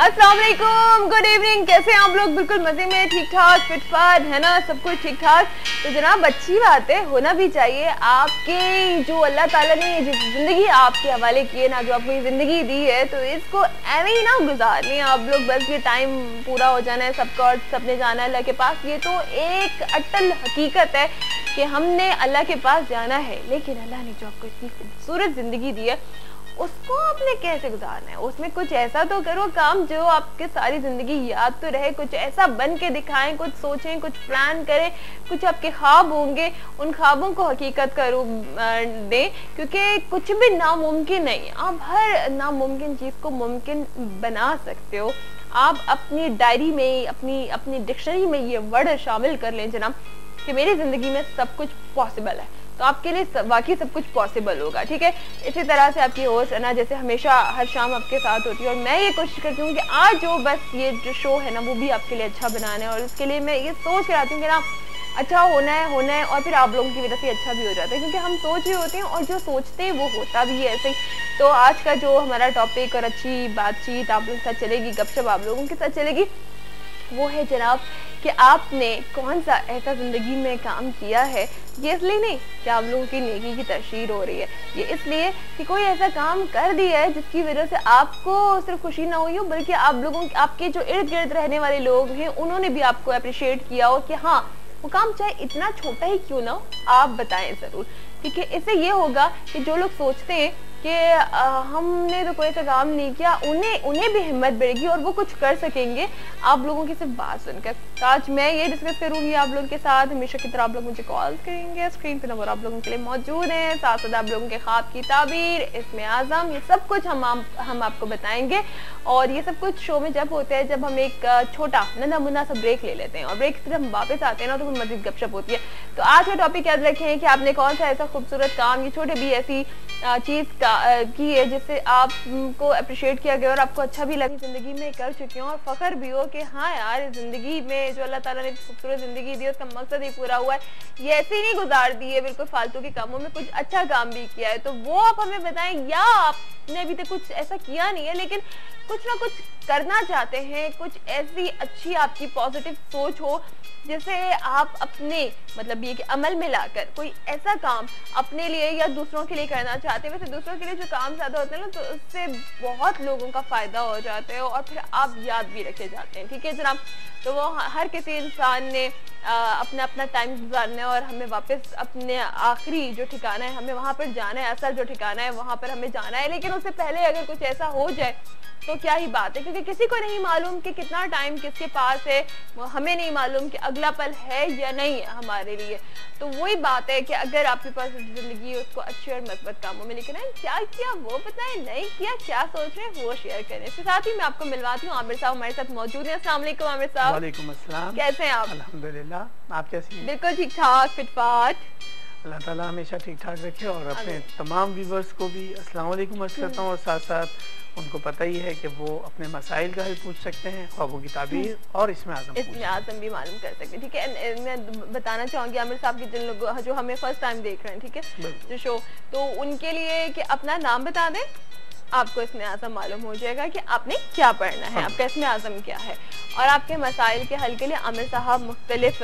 अस्सलाम वालेकुम, good evening. कैसे हैं आप लोग? बिल्कुल मजे में, ठीक ठाक, फिट फाट है ना, सब कुछ ठीक ठाक। तो जनाब अच्छी बात है, होना भी चाहिए। आपके जो अल्लाह ताला ने जिस जिंदगी आपके हवाले की है ना, जो आपको ये जिंदगी दी है, तो इसको ऐਵੇਂ ही ना गुजारनी है आप लोग। बस ये टाइम पूरा हो जाना है सबका और सबने जाना है अल्लाह के पास। ये तो एक अटल हकीकत है कि हमने अल्लाह के पास जाना है, लेकिन अल्लाह ने जो आपको इतनी खूबसूरत जिंदगी दी है उसको आपने कैसे गुजारना है। उसमें कुछ ऐसा तो करो काम जो आपके सारी जिंदगी याद तो रहे। कुछ ऐसा बन के दिखाएं, कुछ सोचें, कुछ प्लान करें। कुछ आपके ख्वाब होंगे, उन ख्वाबों को हकीकत का रूप दें, क्योंकि कुछ भी नामुमकिन नहीं। आप हर नामुमकिन चीज को मुमकिन बना सकते हो। आप अपनी डायरी में, अपनी डिक्शनरी में ये वर्ड शामिल कर लें जनाब कि मेरी जिंदगी में सब कुछ पॉसिबल है, तो आपके लिए वाकई सब कुछ पॉसिबल होगा। ठीक है, इसी तरह से आपकी होस्ट है ना, जैसे हमेशा हर शाम आपके साथ होती है, और मैं ये कोशिश करती हूँ कि आज जो बस ये जो शो है ना वो भी आपके लिए अच्छा बनाना है। और उसके लिए मैं ये सोच कर आती हूँ कि ना अच्छा होना है, और फिर आप लोगों की वजह से अच्छा भी हो जाता है, क्योंकि हम सोच रहे होते हैं और जो सोचते हैं वो होता भी है ऐसे ही। तो आज का जो हमारा टॉपिक और अच्छी बातचीत आप लोगों के साथ चलेगी, गपशप आप लोगों के साथ चलेगी, वो है जनाब कि आपने कौन सा ऐसा जिंदगी में काम किया है। ये इसलिए नहीं कि आप लोगों की नेकी की तशहीर हो रही है, ये इसलिए कि कोई ऐसा काम कर दिया है जिसकी वजह से आपको सिर्फ खुशी ना हुई हो, बल्कि आप लोगों आपके जो इर्द गिर्द रहने वाले लोग हैं उन्होंने भी आपको अप्रिशिएट किया हो कि हाँ वो काम चाहे इतना छोटा ही क्यों ना हो, आप बताएं जरूर। ठीक है, इससे ये होगा कि जो लोग सोचते हैं कि हमने तो कोई ऐसा काम नहीं किया, उन्हें भी हिम्मत बढ़ेगी और वो कुछ कर सकेंगे आप लोगों की सिर्फ बात सुनकर। तो आज मैं ये डिस्कस करूंगी आप लोगों के साथ। हमेशा की तरह आप लोग मुझे कॉल करेंगे, स्क्रीन पे नंबर आप लोगों के लिए मौजूद है, साथ साथ आप लोगों के ख्वाब की ताबीर, इसमें आजम, ये सब कुछ हम आपको बताएंगे। और ये सब कुछ शो में जब होता है जब हम एक छोटा नन्हा मुन्ना सा ब्रेक ले लेते हैं, और ब्रेक से जब हम वापस आते हैं ना तो फिर मजीद गपशप होती है। तो आज का टॉपिक याद रखें कि आपने कौन सा ऐसा खूबसूरत काम, ये छोटे भी ऐसी चीज की है जिससे आपको अप्रिशिएट किया गया और आपको अच्छा भी लगा, जिंदगी में कर चुके हो और फख्र भी हो कि हाँ यार इस जिंदगी में जो अल्लाह ताला ने खूबसूरत जिंदगी दी है उसका मकसद ही पूरा हुआ है। ये ऐसे ही नहीं गुजार दी है बिल्कुल फालतू के कामों में, कुछ अच्छा काम भी किया है। तो वो आप हमें बताएं, या आपने अभी तक कुछ ऐसा किया नहीं है लेकिन कुछ ना कुछ करना चाहते हैं, कुछ ऐसी अच्छी आपकी पॉजिटिव सोच हो जिसे आप अपने मतलब ये कि अमल में लाकर कोई ऐसा काम अपने लिए या दूसरों के लिए करना चाहते हैं। वैसे दूसरों के लिए जो काम ज्यादा होते हैं ना तो उससे बहुत लोगों का फायदा हो जाता है और फिर आप याद भी रखे जाते हैं। ठीक है जनाब, तो वो हर किसी इंसान ने अपना अपना टाइम गुजारना है और हमें वापस अपने आखिरी जो ठिकाना है हमें वहाँ पर जाना है, असल जो ठिकाना है वहाँ पर हमें जाना है। लेकिन उससे पहले अगर कुछ ऐसा हो जाए तो क्या ही बात है, क्योंकि किसी को नहीं मालूम कि कितना टाइम किसके पास है, हमें नहीं मालूम कि अगला पल है या नहीं है हमारे लिए। तो वही बात है कि अगर आपके पास जिंदगी है उसको अच्छे और मस्बत कामों में लेकर आए। क्या किया वो बताएं, नहीं किया क्या सोच रहे हैं वो शेयर करें। इसके साथ ही मैं आपको मिलवाती हूँ, आमिर साहब हमारे साथ मौजूद है। अस्सलाम वालेकुम आमिर साहब। वालेकुम अस्सलाम। कैसे हैं आप? अल्हम्दुलिल्लाह, आप कैसी हैं? बिल्कुल ठीक ठाक, फिट फाट। अल्लाह ताला हमेशा ठीक ठाक रखे और अपने तमाम व्यूवर्स को भी अस्सलाम वालेकुम अर्ज़ करता हूँ। और साथ साथ उनको पता ही है कि वो अपने मसाइल का हल पूछ सकते हैं, ख्वाबों की ताबीर और इसमें आज़म भी मालूम कर सकते हैं। ठीक है, मैं बताना चाहूँगी आमिर साहब की जिन लोग जो हमें फर्स्ट टाइम देख रहे हैं, ठीक है जो शो, तो उनके लिए कि अपना नाम बता दें, आपको इसमें आज़म मालूम हो जाएगा कि आपने क्या पढ़ना है, आपका इसमें आज़म क्या है। और आपके मसाइल के हल के लिए आमिर साहब मुख्तलिफ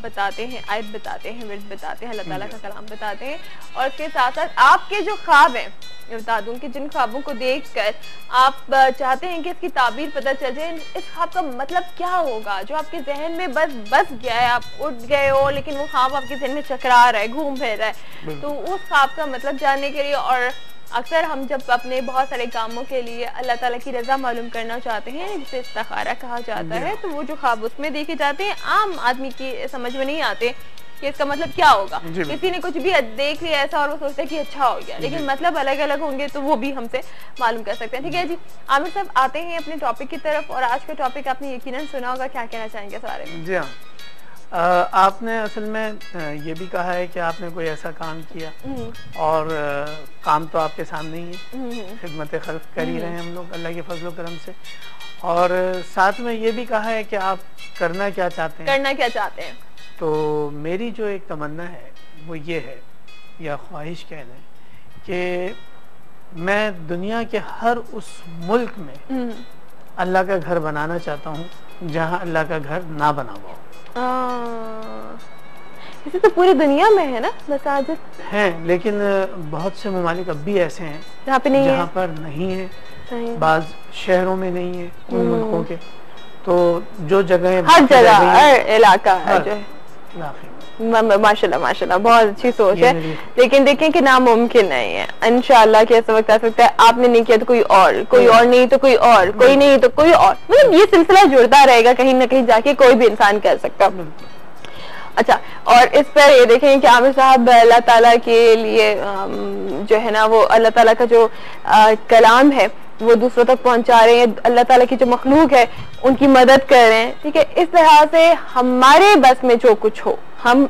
बताते हैं, आयत बताते हैं, विर्द बताते हैं, अल्लाह ताला का कलाम बताते हैं। और इसके साथ साथ आपके जो ख्वाब हैं, बता दूं कि जिन ख्वाबों को देखकर आप चाहते हैं कि इसकी ताबीर पता चल जाए, इस ख्वाब का मतलब क्या होगा, जो आपके जहन में बस गया है, आप उठ गए हो लेकिन वो ख्वाब आपके जहन में चकरा रहा है, घूम फिर रहा है, तो उस ख्वाब का मतलब जानने के लिए, और अक्सर हम जब अपने बहुत सारे कामों के लिए अल्लाह ताला की रजा मालूम करना चाहते हैं, जिसे इस्तिखारा कहा जाता है, तो वो जो ख्वाब उसमें देखे जाते हैं आम आदमी की समझ में नहीं आते कि इसका मतलब क्या होगा। किसी ने कुछ भी देख लिया ऐसा और वो सोचता है कि अच्छा हो गया, लेकिन मतलब अलग अलग होंगे, तो वो भी हमसे मालूम कर सकते हैं। ठीक है जी, आमिर साहब आते हैं अपने टॉपिक की तरफ। और आज का टॉपिक आपने यकीनन सुना होगा, क्या कहना चाहेंगे इस बारे में? जी हाँ, आपने असल में ये भी कहा है कि आपने कोई ऐसा काम किया और काम तो आपके सामने ही है, खिदमत खल्क कर ही रहे हैं हम लोग अल्लाह के फजल करम से। और साथ में ये भी कहा है कि आप करना क्या चाहते हैं। तो मेरी जो एक तमन्ना है वो ये है, या ख्वाहिश कह लें, कि मैं दुनिया के हर उस मुल्क में अल्लाह का घर बनाना चाहता हूँ जहाँ अल्लाह का घर ना बना हुआ हो। इसे तो पूरी दुनिया में है ना मसाजिद हैं, लेकिन बहुत से ममालिक अब भी ऐसे हैं जहाँ पे नहीं है, जहाँ पर नहीं है, बाज शहरों में नहीं है उन मुल्कों के। तो जो जगह हर जगह हर इलाका है जो है। माशाल्लाह माशाल्लाह बहुत अच्छी सोच है, लेकिन देखें कि नामुमकिन नहीं है। इंशाल्लाह कि ऐसा वक्त आ सकता है, आपने नहीं किया तो कोई और, कोई और नहीं तो कोई और, कोई नहीं तो कोई और, मतलब ये सिलसिला जुड़ता रहेगा, कहीं ना कहीं जाके कोई भी इंसान कर सकता। अच्छा, और इस पर ये देखें कि आमिर साहब अल्लाह ताला के लिए जो है ना वो अल्लाह ताला का जो कलाम है वो दूसरों तक पहुंचा रहे हैं, अल्लाह ताला की जो मखलूक है उनकी मदद कर रहे हैं। ठीक है, इस तरह से हमारे बस में जो कुछ हो, हम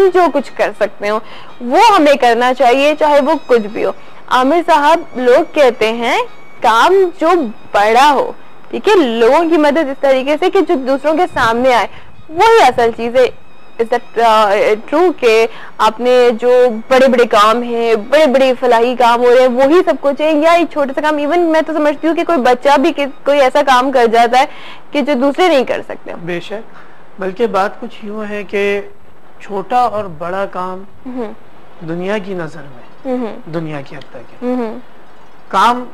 जो कुछ कर सकते हो वो हमें करना चाहिए, चाहे वो कुछ भी हो। आमिर साहब लोग कहते हैं काम जो बड़ा हो, ठीक है, लोगों की मदद इस तरीके से कि जो दूसरों के सामने आए, वही असल चीज है। इज दैट ट्रू के आपने जो बड़े बड़े काम हैं, बड़े बड़े फलाही काम हो रहे हैं, वही सब कुछ है, या एक छोटा सा काम, इवन मैं तो समझती हूँ कि कोई बच्चा भी कोई ऐसा काम कर जाता है कि जो दूसरे नहीं कर सकते। बेशक, बल्कि बात कुछ यूँ है कि छोटा और बड़ा काम दुनिया की नजर में, दुनिया की हद तक काम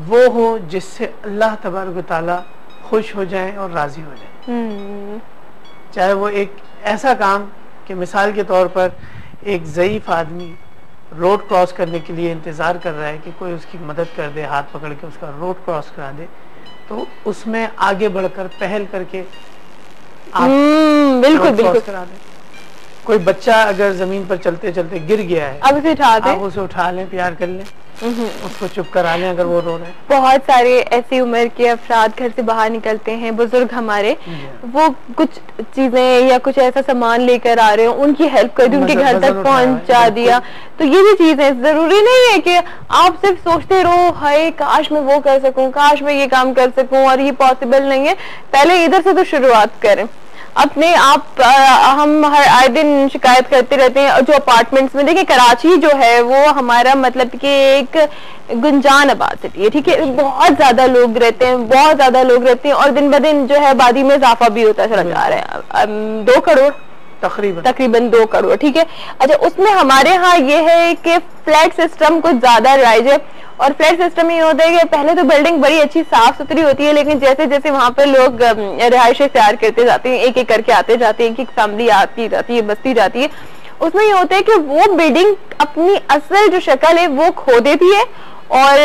वो हो जिससे अल्लाह तबारक व तआला खुश हो जाए और राजी हो जाए। चाहे वो एक ऐसा काम कि मिसाल के तौर पर एक ज़ईफ आदमी रोड क्रॉस करने के लिए इंतज़ार कर रहा है कि कोई उसकी मदद कर दे, हाथ पकड़ के उसका रोड क्रॉस करा दे, तो उसमें आगे बढ़कर पहल करके आप बिल्कुल रोड क्रॉस करा दे। कोई बच्चा अगर जमीन पर चलते चलते गिर गया है, अब उसे उठा लें, प्यार कर लें, उसको चुप करा लें अगर वो रो रहे हैं। बहुत सारे ऐसी उम्र के अफराद घर से बाहर निकलते हैं, बुजुर्ग हमारे, वो कुछ चीजें या कुछ ऐसा सामान लेकर आ रहे हो, उनकी हेल्प कर दी, उनके घर तक पहुंचा दिया। तो ये भी चीजें, जरूरी नहीं है कि आप सिर्फ सोचते रहो हाय काश मैं वो कर सकूं, काश मैं ये काम कर सकूं, और ये पॉसिबल नहीं है। पहले इधर से तो शुरुआत करें अपने आप। हम हर आए दिन शिकायत करते रहते हैं, जो अपार्टमेंट्स में, देखिए कराची जो है वो हमारा मतलब कि एक गुंजान आबाद सिटी है, ठीक है, बहुत ज्यादा लोग रहते हैं, बहुत ज्यादा लोग रहते हैं, और दिन ब दिन जो है आबादी में इजाफा भी होता चला जा रहा है। 2 करोड़ तकरीबन 2 करोड़, ठीक है। अच्छा, उसमें हमारे यहाँ ये है कि फ्लैट सिस्टम कुछ ज्यादा राइज है, और फ्लैट सिस्टम ये होता है कि पहले तो बिल्डिंग बड़ी अच्छी साफ सुथरी होती है, लेकिन जैसे जैसे वहाँ पे लोग रिहाइश तैयार करते जाते हैं, एक एक करके आते जाते हैं, एक एक फैमिली आती जाती है, बसती जाती है, उसमें ये होता है कि वो बिल्डिंग अपनी असल जो शक्ल है वो खो देती है, और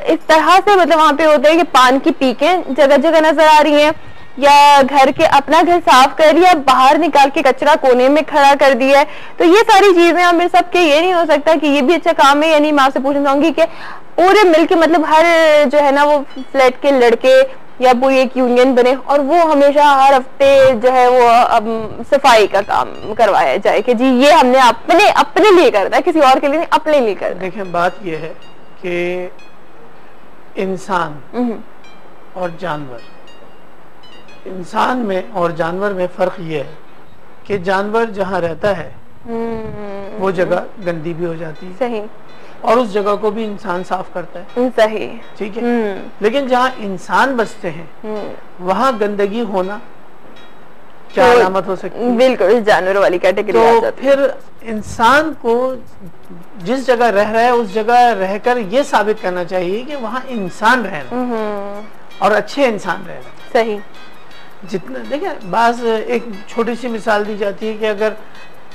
इस तरह से मतलब वहाँ पे होता है कि पान की पीकें जगह जगह नजर आ रही है, या घर के अपना घर साफ कर लिया, बाहर निकाल के कचरा कोने में खड़ा कर दिया है। तो ये सारी चीजें हम मेरे सबके, ये नहीं हो सकता कि ये भी अच्छा काम है, यानी मैं आपसे पूछना चाहूंगी कि पूरे मिलके मतलब हर जो है ना वो फ्लैट के लड़के या पूरी एक यूनियन बने, और वो हमेशा हर हफ्ते जो है वो सफाई का काम करवाया जाए कि जी ये हमने अपने लिए करना है, किसी और के लिए नहीं, अपने लिए करना। देखें, बात ये है कि इंसान और जानवर, इंसान में और जानवर में फर्क ये है कि जानवर जहाँ रहता है वो जगह गंदी भी हो जाती है, सही, और उस जगह को भी इंसान साफ करता है, सही, ठीक है। लेकिन जहाँ इंसान बसते हैं वहाँ गंदगी होना क्या अलामत हो सकती है? बिल्कुल जानवरों वाली कैटेगरी आ जाती है। फिर इंसान को जिस जगह रह रहा है उस जगह रहकर ये साबित करना चाहिए कि वहाँ इंसान रह रहा है और अच्छे इंसान रह रहे हैं, सही। जितना देखिए, बाज एक छोटी सी मिसाल दी जाती है कि अगर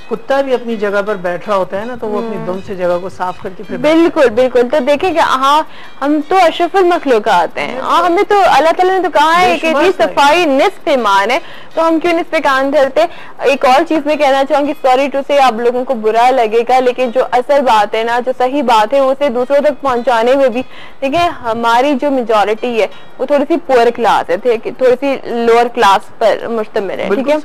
कुत्ता भी अपनी जगह पर बैठ रहा होता है ना, तो वो अपनी दुम से जगह को साफ करके फिर बिल्कुल बिल्कुल। तो देखें कि हाँ, हम तो अशरफुल मखलूक़ात हैं, हमें तो अल्लाह ताला ने तो कहा है कि जी सफाई निस्फ़ ईमान है, तो हम क्यों इस पे कान धरते। एक और चीज में कहना चाहूंगी, सॉरी टू से आप लोगों को बुरा लगेगा, लेकिन जो असल बात है ना, जो सही बात है, उसे दूसरों तक पहुंचाने में भी देखिए हमारी जो मेजॉरिटी है वो थोड़ी सी पुअर क्लास है, थोड़ी सी लोअर क्लास पर मुश्तमिल है, ठीक है।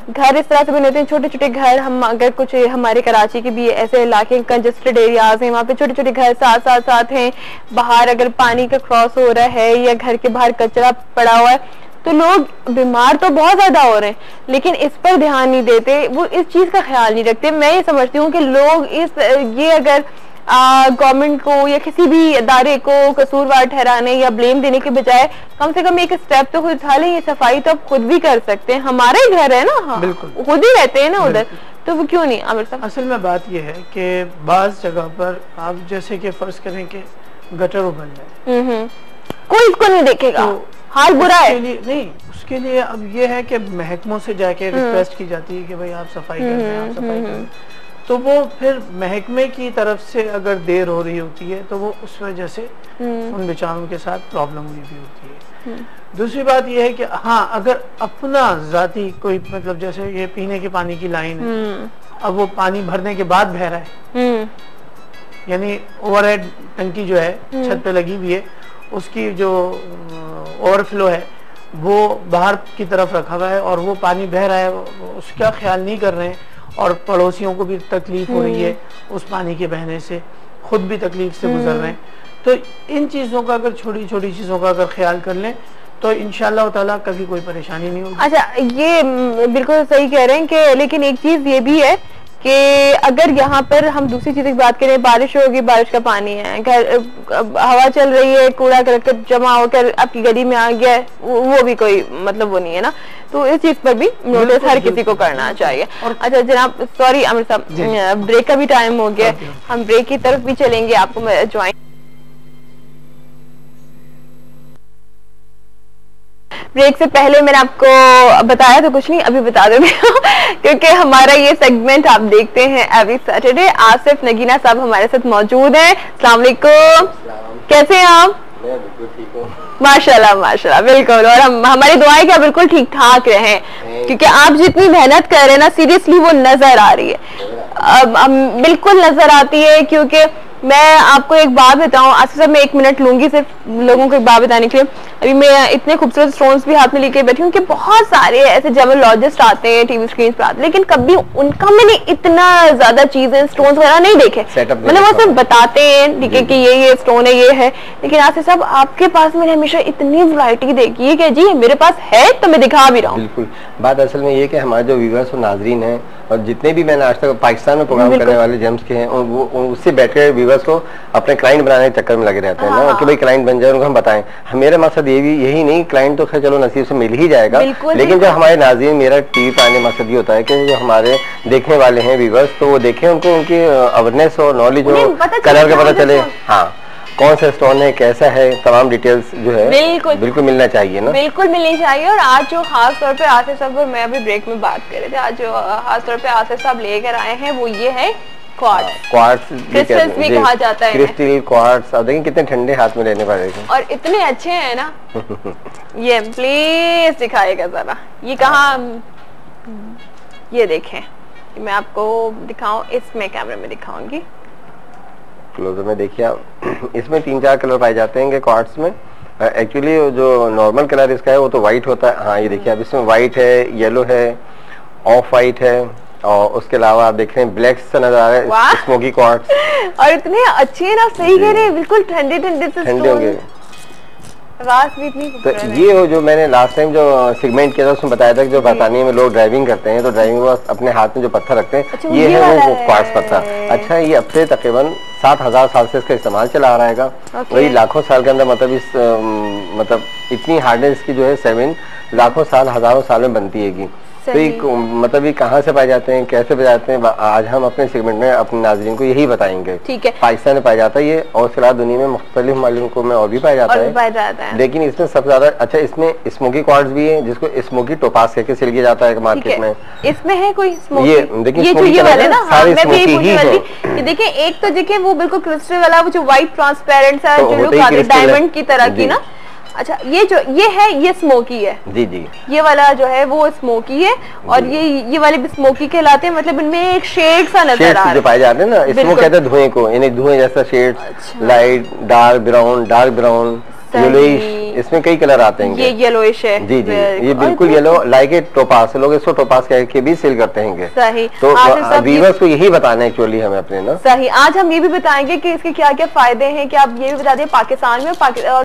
घर इस तरह से बने होते हैं, छोटे छोटे घर। हम अगर कुछ हमारे कराची के भी ऐसे इलाके कंजेस्टेड एरियाज हैं, वहाँ पे छोटे छोटे घर साथ हैं, बाहर अगर पानी का क्रॉस हो रहा है या घर के बाहर कचरा पड़ा हुआ है, तो लोग बीमार तो बहुत ज्यादा हो रहे हैं, लेकिन इस पर ध्यान नहीं देते, वो इस चीज का ख्याल नहीं रखते। मैं ये समझती हूँ कि लोग ये अगर गवर्नमेंट को या किसी भी इदारे को कसूरवार ठहराने या ब्लेम देने के बजाय कम से कम एक स्टेप तो खुद उठा लें। ये सफाई तो आप खुद भी कर सकते हैं, हमारे घर है ना, हाँ खुद ही रहते हैं ना उधर, तो वो क्यों नहीं आमिर साहब? असल में बात ये है कि बाज़ जगह पर आप जैसे कि फर्ज करें कि गटर उबल जाए, कोई इसको नहीं देखेगा, तो हाल बुरा है नहीं, उसके लिए अब ये है कि महकमों से जाके रिक्वेस्ट की जाती है कि भाई आप सफाई कर दें, आप सफाई कर दें, तो वो फिर महकमे की तरफ से अगर देर हो रही होती है तो वो उस वजह से उन बेचारों के साथ प्रॉब्लम हुई भी होती है। दूसरी बात ये है कि हाँ, अगर अपना जाती कोई मतलब जैसे ये पीने के पानी की लाइन है, अब वो पानी भरने के बाद बह रहा है, यानी ओवरहेड टंकी जो है छत पे लगी हुई है, उसकी जो ओवरफ्लो है वो बाहर की तरफ रखा हुआ है और वो पानी बह रहा है, उसका ख्याल नहीं कर रहे हैं और पड़ोसियों को भी तकलीफ हो रही है उस पानी के बहने से, खुद भी तकलीफ से गुजर रहे हैं। तो इन चीज़ों का अगर छोटी छोटी चीज़ों का अगर ख्याल कर लें तो इंशाअल्लाह ताला कभी कोई परेशानी नहीं होगी। अच्छा, ये बिल्कुल सही कह रहे हैं कि लेकिन एक चीज़ ये भी है कि अगर यहाँ पर हम दूसरी चीज की बात करें, बारिश होगी, बारिश का पानी है, घर हवा चल रही है, कूड़ा करकट जमा होकर आपकी गली में आ गया, वो भी कोई मतलब वो नहीं है ना, तो इस चीज पर भी नोटिस हर किसी को करना चाहिए। अच्छा जनाब, सॉरी आमिर साहब, ब्रेक का भी टाइम हो गया, हम ब्रेक की तरफ भी चलेंगे, आपको ज्वाइन। ब्रेक से पहले मैंने आपको बताया तो कुछ नहीं, अभी बता देती हूँ क्योंकि हमारा ये सेगमेंट आप देखते हैं एवरी सैटरडे। आसिफ नगीना साहब हमारे साथ मौजूद हैं। अस्सलाम वालेकुम, कैसे हैं आप? मैं बिल्कुल ठीक हूँ माशाल्लाह माशाल्लाह, बिल्कुल, और हमारी दुआएं क्या बिल्कुल ठीक ठाक रहें, क्योंकि आप जितनी मेहनत कर रहे हैं ना, सीरियसली वो नजर आ रही है, बिल्कुल नजर आती है। क्योंकि मैं आपको एक बात बताऊं, आसिफ साहब मैं 1 मिनट लूंगी सिर्फ लोगों को एक बात बताने के लिए। अभी मैं इतने खूबसूरत स्टोन्स भी हाथ में लेके बैठी हूँ कि बहुत सारे ऐसे जेमोलॉजिस्ट आते हैं टीवी स्क्रीन पर आते हैं, लेकिन कभी उनका मैंने इतना ज्यादा चीजें स्टोन्स वगैरह नहीं देखे, मतलब वो सिर्फ बताते हैं ठीक है कि ये स्टोन है, ये है, लेकिन आसिफ साहब आपके पास मैंने हमेशा इतनी वैरायटी देखी है कि जी मेरे पास है तो मैं दिखा भी रहा हूँ। बिल्कुल, बात असल में ये कि हमारे जो व्यूअर्स और नाजरीन हैं और जितने भी मैंने आज तक पाकिस्तान में प्रोग्राम करने वाले जेम्स के हैं, वो उससे बैठे व्यूअर्स को अपने क्लाइंट बनाने के चक्कर में लगे रहते हैं ना, कि भाई क्लाइंट बन जाए, उनको हम बताएं। मेरा मकसद यही नहीं, क्लाइंट तो खैर चलो नसीब से मिल ही जाएगा, लेकिन जो हमारे नाज़रीन, मेरा टीवी पर आने मकसद ये होता है कि जो हमारे देखने वाले हैं व्यूअर्स, तो वो देखें, उनको उनकी अवेयरनेस और नॉलेज हो, कलर का पता चले, हाँ कौन सा स्टोन है, कैसा है, तमाम डिटेल्स जो है बिल्कुल मिलना चाहिए ना, बिल्कुल मिलनी चाहिए। और आज जो खास तौर पे आसिफ साहब और मैं अभी ब्रेक में बात कर रहे थे, आज जो खास तौर पे आसिफ साहब लेकर आए हैं वो ये है क्वार्ट्ज भी कहा जाता है, क्रिस्टल क्वार्ट्ज। अब देखिए कितने ठंडे हाथ में लेने पड़ेगा और इतने अच्छे हैं ना ये प्लीज दिखाएगा जरा, ये कहाँ, ये देखें, मैं आपको दिखाऊं, इसमें कैमरे में दिखाऊंगी, क्लोजर में देखिए आप, इसमें 3-4 कलर पाए जाते हैं क्वार्ट्ज में। एक्चुअली जो नॉर्मल कलर इसका है वो तो व्हाइट होता है, हाँ ये देखिए आप, इसमें व्हाइट है, येलो है, ऑफ व्हाइट है, और उसके अलावा आप देख रहे हैं ब्लैक से नजर आ रहा है स्मोकी क्वार्ट्ज, और इतने अच्छे हैं ना, सही कह रहे हैं, बिल्कुल ठंडे ठंडे से ठंडे होंगे, आवाज भी इतनी तो ये जो मैंने लास्ट टाइम जो सेगमेंट किया था उसमें बताया था कि जो बरतानिया में लोग ड्राइविंग करते हैं तो ड्राइविंग में अपने हाथ में जो पत्थर रखते हैं, अच्छा, ये है वो क्वार्ट्ज पत्थर। अच्छा, ये अब से तकरीबन 7000 साल से इसका इस्तेमाल चला आ रहेगा, वही लाखों साल के अंदर मतलब इतनी हार्डनेस की जो है 7 लाखों साल, हजारों साल में बनती है। तो ये मतलब ये कहाँ से पाए जाते हैं, कैसे पाए जाते हैं, आज हम अपने सेगमेंट में अपने नाज़रीन को यही बताएंगे। ठीक है, पाकिस्तान में पाया जाता है ये, और उसके अलावा दुनिया में मुख्तलिफ मुल्कों में और भी पाया जाता है, लेकिन इसमें सबसे ज्यादा अच्छा इसमें स्मोकी क्वार्ट्ज भी है, जिसको स्मोकी टोपाज कहकर सेल किया जाता है मार्केट में। इसमें है कोई स्मोकी, ये देखिए ये वाले ना, सारे स्मोकी ही है। ये देखिए, एक तो देखिए वो बिल्कुल क्रिस्टल वाला, वो जो व्हाइट ट्रांसपेरेंट सा जो लुक आती है डायमंड की तरह की ना। अच्छा, ये है, ये स्मोकी है, जी, ये वाला जो है वो स्मोकी है, और ये वाले भी स्मोकी कहलाते हैं, मतलब इनमें एक शेड सा नजर आ रहा है जो पाए जाते हैं ना, इसमें कहते हैं धुएं को, यानी धुएं जैसा shade, light, dark brown, yellowish, इसमें कई कलर आते हैं। ये येलोइश है, जी, ये बिल्कुल येलो, लाइक ए टोपास, लोग इसको टोपास कह के भी सेल करते हैं। सही, तो व्यूअर्स को यही बताना है एक्चुअली हमें अपने ना। सही, आज हम ये भी बताएंगे कि इसके क्या क्या फायदे हैं, कि आप ये भी बता दें पाकिस्तान में